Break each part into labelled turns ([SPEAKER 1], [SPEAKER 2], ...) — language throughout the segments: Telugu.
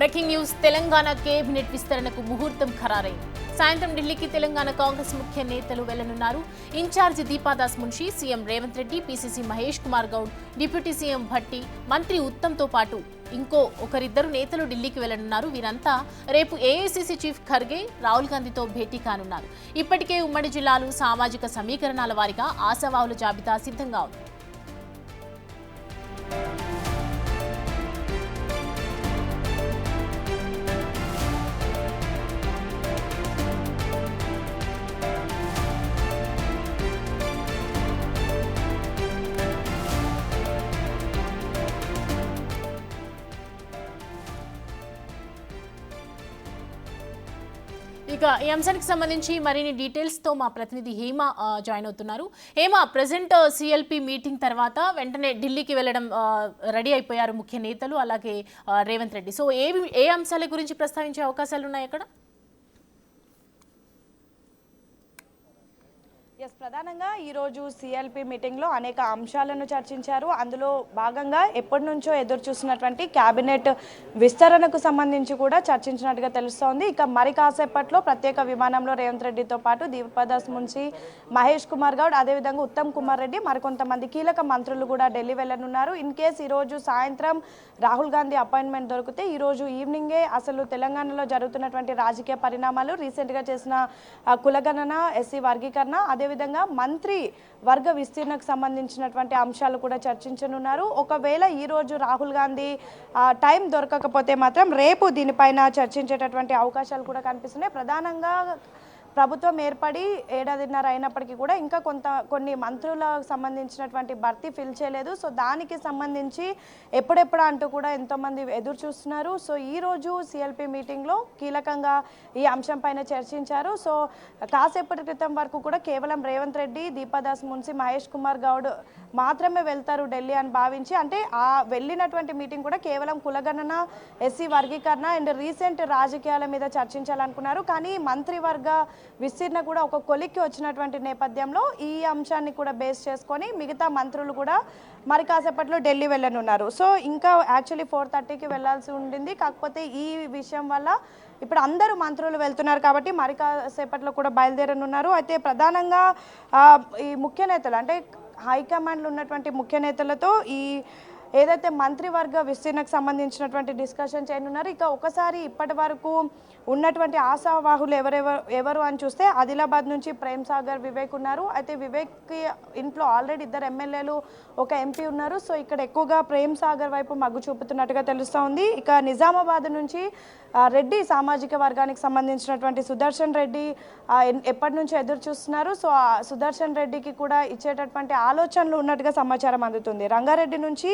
[SPEAKER 1] బ్రేకింగ్ న్యూస్ తెలంగాణ కేబినెట్ విస్తరణకు ముహూర్తం ఖరారైంది. సాయంత్రం ఢిల్లీకి తెలంగాణ కాంగ్రెస్ ముఖ్య నేతలు వెళ్లనున్నారు. In charge Deepa Das Munshi, CM Revanth Reddy, PCC Mahesh Kumar Goud, deputy CM Bhatti, మంత్రి ఉత్తమ్తో పాటు ఒకరిద్దరు నేతలు ఢిల్లీకి వెళ్లనున్నారు. వీరంతా రేపు ఏఐసీసీ చీఫ్ ఖర్గే, రాహుల్ గాంధీతో భేటీ కానున్నారు. ఇప్పటికే ఉమ్మడి జిల్లాలు సామాజిక సమీకరణాల వారీగా ఆశావాహుల జాబితా సిద్ధంగా ఉంది. ఇక ఈ అంశానికి సంబంధించి మరిన్ని డీటెయిల్స్తో మా ప్రతినిధి హేమ జాయిన్ అవుతున్నారు. హేమ, ప్రెసెంట్ సిఎల్పి మీటింగ్ తర్వాత వెంటనే ఢిల్లీకి వెళ్ళడం రెడీ అయిపోయారు ముఖ్య నేతలు, అలాగే రేవంత్ రెడ్డి. సో ఏ అంశాల గురించి ప్రస్తావించే అవకాశాలు ఉన్నాయి అక్కడ?
[SPEAKER 2] ప్రధానంగా ఈరోజు సిఎల్పి మీటింగ్లో అనేక అంశాలను చర్చించారు. అందులో భాగంగా ఎప్పటి నుంచో ఎదురు చూస్తున్నటువంటి క్యాబినెట్ విస్తరణకు సంబంధించి కూడా చర్చించినట్టుగా తెలుస్తోంది. ఇక మరి కాసేపట్లో ప్రత్యేక విమానంలో రేవంత్ రెడ్డితో పాటు దీపాదాస్ మున్షి, మహేష్ కుమార్ గౌడ్, అదేవిధంగా ఉత్తమ్ కుమార్ రెడ్డి, మరికొంతమంది కీలక మంత్రులు కూడా ఢిల్లీ వెళ్లనున్నారు. ఇన్ కేస్ ఈరోజు సాయంత్రం రాహుల్ గాంధీ అపాయింట్మెంట్ దొరికితే ఈరోజు ఈవినింగే అసలు తెలంగాణలో జరుగుతున్నటువంటి రాజకీయ పరిణామాలు, రీసెంట్గా చేసిన కులగణన, ఎస్సీ వర్గీకరణ, అదేవిధంగా మంత్రి వర్గ విస్తీర్ణకు సంబంధించినటువంటి అంశాలు కూడా చర్చించనున్నారు. ఒకవేళ ఈరోజు రాహుల్ గాంధీ టైం దొరకకపోతే మాత్రం రేపు దీనిపైన చర్చించేటటువంటి అవకాశాలు కూడా కనిపిస్తున్నాయి. ప్రధానంగా ప్రభుత్వం ఏర్పడి ఏడాదిన్నర అయినప్పటికీ కూడా ఇంకా కొన్ని మంత్రులకు సంబంధించినటువంటి భర్తీ ఫిల్ చేయలేదు. సో దానికి సంబంధించి ఎప్పుడెప్పుడు అంటూ కూడా ఎంతోమంది ఎదురు చూస్తున్నారు. సో ఈరోజు సిఎల్పి మీటింగ్లో కీలకంగా ఈ అంశం పైన చర్చించారు. సో కాసేపటి క్రితం వరకు కూడా కేవలం రేవంత్ రెడ్డి, దీపాదాస్ మున్షి, మహేష్ కుమార్ గౌడ్ మాత్రమే వెళ్తారు ఢిల్లీ అని భావించి, అంటే ఆ వెళ్ళినటువంటి మీటింగ్ కూడా కేవలం కులగణన, ఎస్సీ వర్గీకరణ అండ్ రీసెంట్ రాజకీయాల మీద చర్చించాలనుకున్నారు. కానీ మంత్రివర్గ విస్తీర్ణ కూడా ఒక కొలిక్కి వచ్చినటువంటి నేపథ్యంలో ఈ అంశాన్ని కూడా బేస్ చేసుకొని మిగతా మంత్రులు కూడా మరి కాసేపట్లో ఢిల్లీ వెళ్ళనున్నారు. సో ఇంకా యాక్చువల్లీ 4:30కి వెళ్లాల్సి ఉండింది. కాకపోతే ఈ విషయం వల్ల ఇప్పుడు అందరూ మంత్రులు వెళ్తున్నారు కాబట్టి మరి కాసేపట్లో కూడా బయలుదేరనున్నారు. అయితే ప్రధానంగా ఈ ముఖ్య నేతలు, అంటే హైకమాండ్లో ఉన్నటువంటి ముఖ్య నేతలతో ఏదైతే మంత్రివర్గ విస్తీర్ణకు సంబంధించినటువంటి డిస్కషన్ చేయనున్నారు. ఇక ఒకసారి ఇప్పటి వరకు ఉన్నటువంటి ఆశావాహులు ఎవరు అని చూస్తే ఆదిలాబాద్ నుంచి ప్రేమ్ సాగర్, వివేక్ ఉన్నారు. అయితే వివేక్కి ఇంట్లో ఆల్రెడీ 2 ఎమ్మెల్యేలు, 1 ఎంపీ ఉన్నారు. సో ఇక్కడ ఎక్కువగా ప్రేమ్ సాగర్ వైపు మగ్గు చూపుతున్నట్టుగా తెలుస్తూ ఉంది. ఇక నిజామాబాద్ నుంచి రెడ్డి సామాజిక వర్గానికి సంబంధించినటువంటి సుదర్శన్ రెడ్డి ఎప్పటి నుంచో ఎదురు చూస్తున్నారు. సో సుదర్శన్ రెడ్డికి కూడా ఇచ్చేటటువంటి ఆలోచనలు ఉన్నట్టుగా సమాచారం అందుతుంది. రంగారెడ్డి నుంచి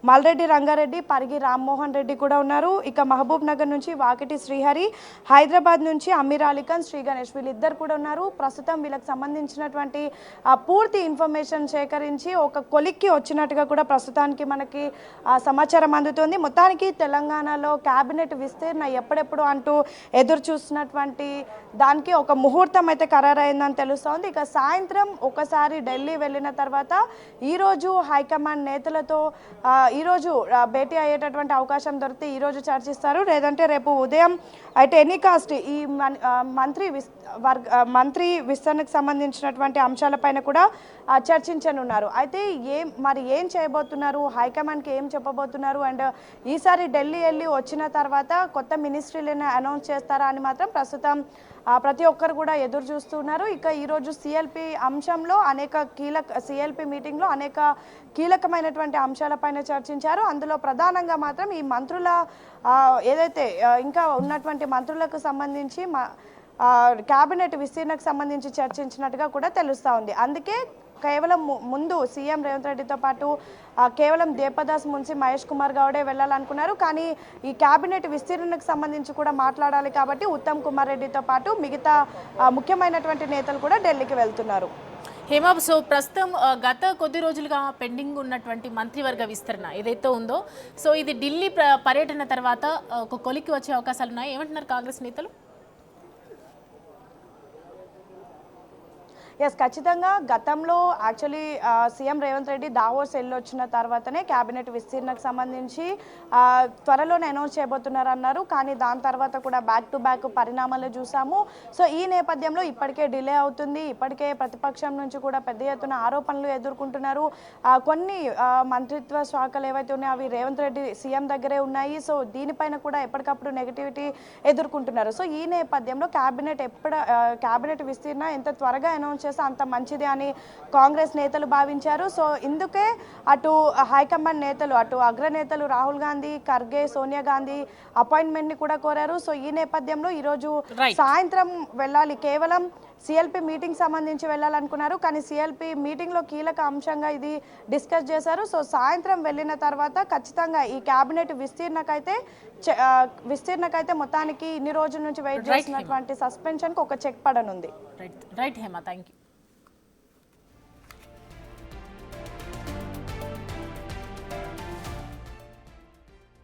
[SPEAKER 2] మల్రెడ్డి రంగారెడ్డి, పరిగి రామ్మోహన్ రెడ్డి కూడా ఉన్నారు. ఇక మహబూబ్ నగర్ నుంచి వాకిటి శ్రీహరి, హైదరాబాద్ నుంచి అమీర్ అలీఖాన్, శ్రీ గణేష్, వీళ్ళిద్దరు కూడా ఉన్నారు. ప్రస్తుతం వీళ్ళకి సంబంధించినటువంటి పూర్తి ఇన్ఫర్మేషన్ సేకరించి ఒక కొలిక్కి వచ్చినట్టుగా కూడా ప్రస్తుతానికి మనకి సమాచారం అందుతుంది. మొత్తానికి తెలంగాణలో క్యాబినెట్ విస్తీర్ణ ఎప్పుడెప్పుడు అంటూ ఎదురు చూస్తున్నటువంటి దానికి ఒక ముహూర్తం అయితే ఖరారైందని తెలుస్తోంది. ఇక సాయంత్రం ఒకసారి ఢిల్లీ వెళ్ళిన తర్వాత ఈరోజు హైకమాండ్ నేతలతో ఈరోజు భేటీ అయ్యేటటువంటి అవకాశం దొరికితే ఈరోజు చర్చిస్తారు. లేదంటే రేపు ఉదయం అయితే ఎనీ కాస్ట్ ఈ మంత్రి విస్తరణకు సంబంధించినటువంటి అంశాలపైన కూడా చర్చించనున్నారు. అయితే ఏం చేయబోతున్నారు, హైకమాండ్కి ఏం చెప్పబోతున్నారు, అండ్ ఈసారి ఢిల్లీ వెళ్ళి వచ్చిన తర్వాత కొత్త మినిస్ట్రీలను అనౌన్స్ చేస్తారా అని మాత్రం ప్రస్తుతం ప్రతి ఒక్కరు కూడా ఎదురు చూస్తున్నారు. ఇక ఈరోజు సిఎల్పి అంశంలో సిఎల్పి మీటింగ్లో అనేక కీలకమైనటువంటి అంశాలపైన చర్చించారు. అందులో ప్రధానంగా మాత్రం ఈ మంత్రుల ఏదైతే ఇంకా ఉన్నటువంటి మంత్రులకు సంబంధించి క్యాబినెట్ విస్తీర్ణకు సంబంధించి చర్చించినట్టుగా కూడా తెలుస్తూ ఉంది. అందుకే కేవలం ముందు సీఎం రేవంత్ రెడ్డితో పాటు కేవలం దీపాదాస్ మున్షి, మహేష్ కుమార్ గౌడే వెళ్ళాలనుకున్నారు. కానీ ఈ క్యాబినెట్ విస్తీర్ణకు సంబంధించి కూడా మాట్లాడాలి కాబట్టి ఉత్తమ్ కుమార్ రెడ్డితో పాటు మిగతా ముఖ్యమైనటువంటి నేతలు కూడా ఢిల్లీకి వెళ్తున్నారు.
[SPEAKER 1] హేమ, సో ప్రస్తుతం గత కొద్ది రోజులుగా పెండింగ్ ఉన్నటువంటి మంత్రివర్గ విస్తరణ ఏదైతే ఉందో, సో ఇది ఢిల్లీ పర్యటన తర్వాత ఒక కొలిక్కి వచ్చే అవకాశాలు ఉన్నాయి. ఏమంటున్నారు కాంగ్రెస్ నేతలు?
[SPEAKER 2] ఎస్, ఖచ్చితంగా గతంలో యాక్చువల్లీ సీఎం రేవంత్ రెడ్డి దావోస్ వెళ్ళొచ్చిన తర్వాతనే క్యాబినెట్ విస్తీర్ణకు సంబంధించి త్వరలోనే అనౌన్స్ చేయబోతున్నారు అన్నారు. కానీ దాని తర్వాత కూడా బ్యాక్ టు బ్యాక్ పరిణామాలు చూసాము. సో ఈ నేపథ్యంలో ఇప్పటికే డిలే అవుతుంది. ఇప్పటికే ప్రతిపక్షం నుంచి కూడా పెద్ద ఎత్తున ఆరోపణలు ఎదుర్కొంటున్నారు. కొన్ని మంత్రిత్వ శాఖలు ఏవైతే ఉన్నాయో అవి రేవంత్ రెడ్డి సీఎం దగ్గరే ఉన్నాయి. సో దీనిపైన కూడా ఎప్పటికప్పుడు నెగిటివిటీ ఎదుర్కొంటున్నారు. సో ఈ నేపథ్యంలో క్యాబినెట్ విస్తీర్ణ ఎంత త్వరగా అనౌన్స్ చేస్తే అంత మంచిది అని కాంగ్రెస్ నేతలు భావించారు. సో ఇందుకే అటు హైకమాండ్ నేతలు, అటు అగ్రనేతలు రాహుల్ గాంధీ, ఖర్గే, సోనియా గాంధీ అపాయింట్మెంట్ని కూడా కోరారు. సో ఈ నేపథ్యంలో ఈరోజు సాయంత్రం వెళ్ళాలి, కేవలం సిఎల్పి మీటింగ్ సంబంధించి వెళ్ళాలనుకున్నారు. కానీ సిఎల్పి మీటింగ్లో కీలక అంశంగా ఇది డిస్కస్ చేశారు. సో సాయంత్రం వెళ్ళిన తర్వాత ఖచ్చితంగా ఈ క్యాబినెట్ విస్తీర్ణకైతే మొత్తానికి ఇన్ని రోజుల నుంచి వెయిట్ చేసినటువంటి సస్పెన్షన్కి ఒక చెక్ పడనుంది.
[SPEAKER 1] Right Hema, thank you.